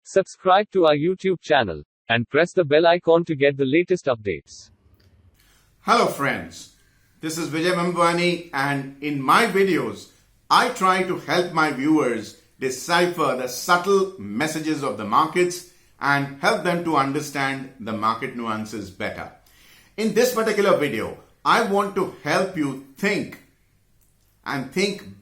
Subscribe to our YouTube channel and press the bell icon to get the latest updates. Hello friends, this is Vijay Bhambwani, and in my videos, I try to help my viewers decipher the subtle messages of the markets and help them to understand the market nuances better. In this particular video, I want to help you think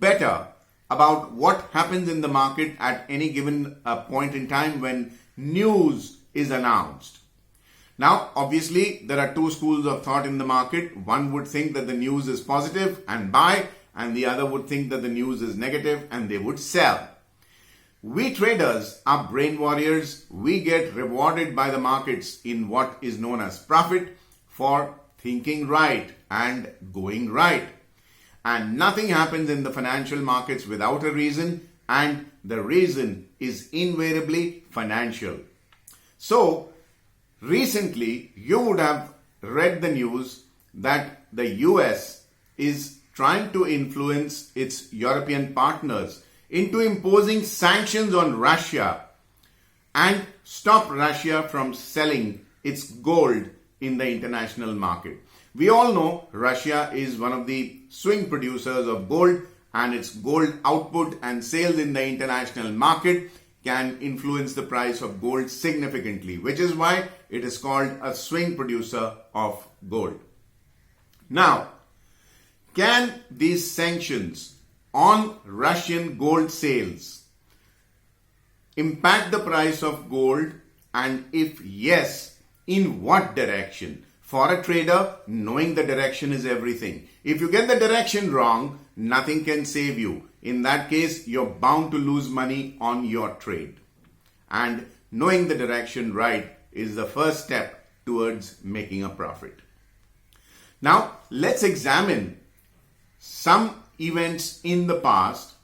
better about what happens in the market at any given point in time when news is announced. Now, obviously, there are two schools of thought in the market. One would think that the news is positive and buy, and the other would think that the news is negative and they would sell. We traders are brain warriors. We get rewarded by the markets in what is known as profit for thinking right and going right. And nothing happens in the financial markets without a reason, and the reason is invariably financial. So, recently you would have read the news that the US is trying to influence its European partners into imposing sanctions on Russia and stop Russia from selling its gold in the international market. We all know Russia is one of the swing producers of gold, and its gold output and sales in the international market can influence the price of gold significantly, which is why it is called a swing producer of gold. Now, can these sanctions on Russian gold sales impact the price of gold, and if yes, in what direction? For a trader, knowing the direction is everything. If you get the direction wrong, nothing can save you. In that case, you're bound to lose money on your trade. And knowing the direction right is the first step towards making a profit. Now, let's examine some events in the past,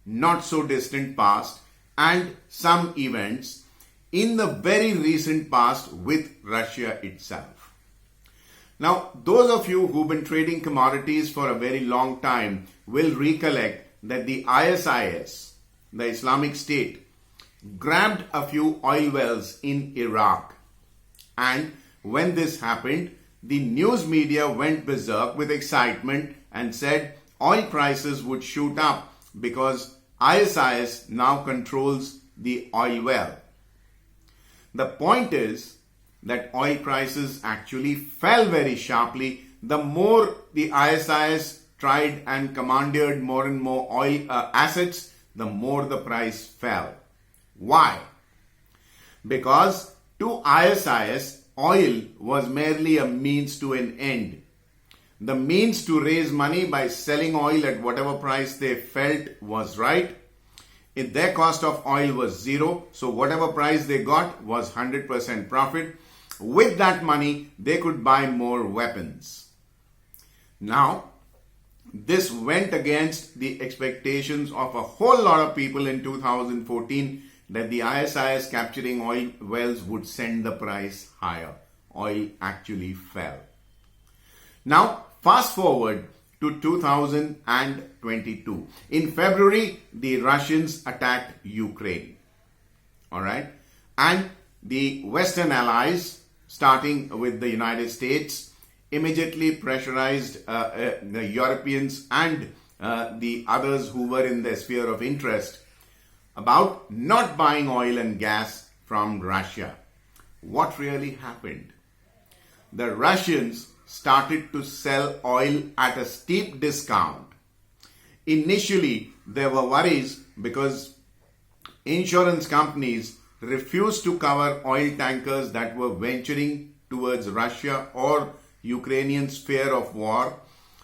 not so distant past, and some events in the very recent past with Russia itself. Now, those of you who've been trading commodities for a very long time will recollect that the ISIS, the Islamic State, grabbed a few oil wells in Iraq. And when this happened, the news media went berserk with excitement and said oil prices would shoot up because ISIS now controls the oil well. The point is that oil prices actually fell very sharply. The more the ISIS tried and commandeered more and more oil assets, the more the price fell. Why? Because to ISIS, oil was merely a means to an end. The means to raise money by selling oil at whatever price they felt was right. If their cost of oil was zero, so whatever price they got was 100% profit. With that money, they could buy more weapons. Now, this went against the expectations of a whole lot of people in 2014 that the ISIS capturing oil wells would send the price higher. Oil actually fell. Now, fast forward to 2022. In February, the Russians attacked Ukraine. All right? And the Western allies, starting with the United States, immediately pressurized the Europeans and the others who were in their sphere of interest about not buying oil and gas from Russia. What really happened? The Russians started to sell oil at a steep discount. Initially, there were worries because insurance companies refused to cover oil tankers that were venturing towards Russia or Ukrainian sphere of war,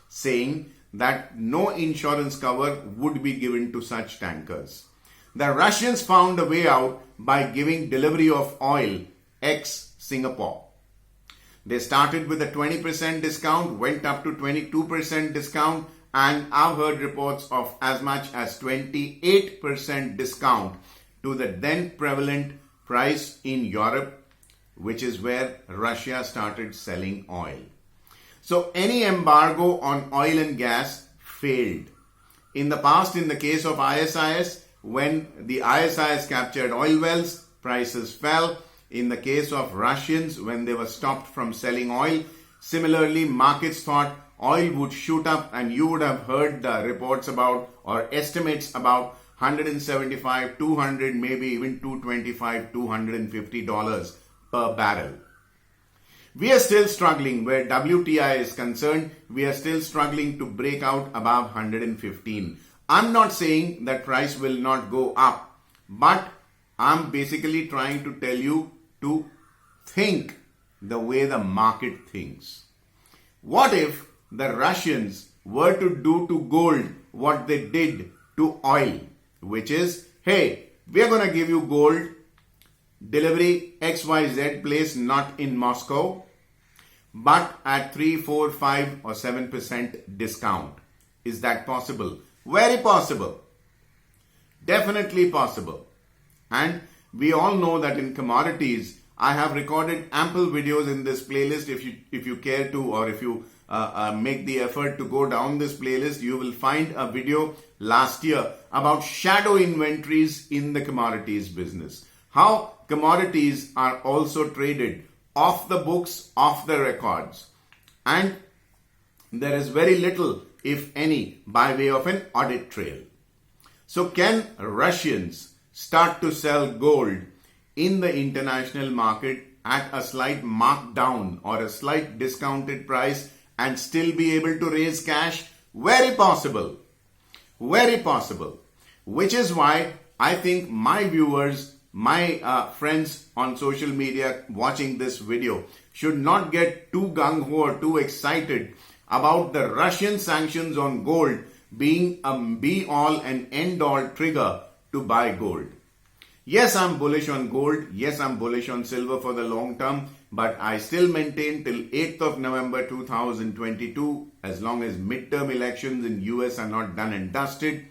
saying that no insurance cover would be given to such tankers. The Russians found a way out by giving delivery of oil ex-Singapore. They started with a 20% discount, went up to 22% discount, and I've heard reports of as much as 28% discount to the then prevalent price in Europe, which is where Russia started selling oil. So any embargo on oil and gas failed. In the past, in the case of ISIS, when the ISIS captured oil wells, prices fell. In the case of Russians, when they were stopped from selling oil, similarly, markets thought oil would shoot up, and you would have heard the reports about or estimates about 175, 200, maybe even 225, $250 per barrel. We are still struggling where WTI is concerned. We are still struggling to break out above 115. I'm not saying that price will not go up, but I'm basically trying to tell you to think the way the market thinks. What if the Russians were to do to gold what they did to oil, which is, hey, we are going to give you gold, delivery XYZ place, not in Moscow, but at 3, 4, 5 or 7% discount. Is that possible? Very possible. Definitely possible. And we all know that in commodities, I have recorded ample videos in this playlist. If you care to, or if you make the effort to go down this playlist, you will find a video last year about shadow inventories in the commodities business. How commodities are also traded off the books, off the records. And there is very little, if any, by way of an audit trail. So can Russians start to sell gold in the international market at a slight markdown or a slight discounted price and still be able to raise cash? Very possible. Very possible. Which is why I think my viewers, my friends on social media watching this video should not get too gung-ho or too excited about the Russian sanctions on gold being a be-all and end-all trigger to buy gold. Yes, I'm bullish on gold. Yes, I'm bullish on silver for the long term. But I still maintain till 8th of November 2022, as long as midterm elections in US are not done and dusted,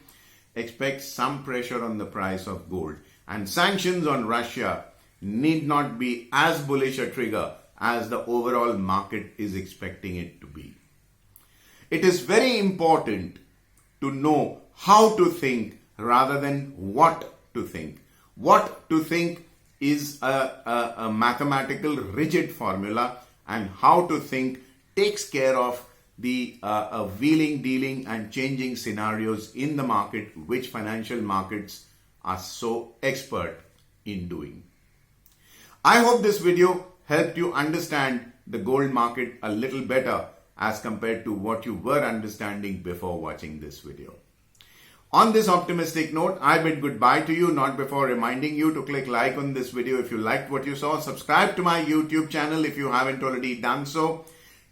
expect some pressure on the price of gold. And sanctions on Russia need not be as bullish a trigger as the overall market is expecting it to be. It is very important to know how to think rather than what to think. What to think is a mathematical rigid formula, and how to think takes care of the wheeling, dealing and changing scenarios in the market, which financial markets are so expert in doing. I hope this video helped you understand the gold market a little better as compared to what you were understanding before watching this video. On this optimistic note, I bid goodbye to you, not before reminding you to click like on this video if you liked what you saw. Subscribe to my YouTube channel if you haven't already done so.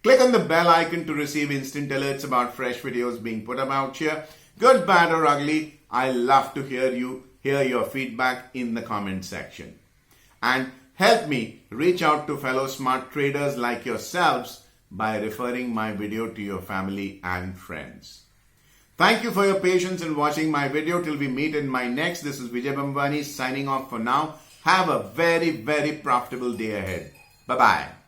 Click on the bell icon to receive instant alerts about fresh videos being put about here. Good, bad or ugly, I love to hear your feedback in the comment section. And help me reach out to fellow smart traders like yourselves by referring my video to your family and friends. Thank you for your patience in watching my video. Till we meet in my next, this is Vijay Bhambwani signing off for now. Have a very, very profitable day ahead. Bye-bye.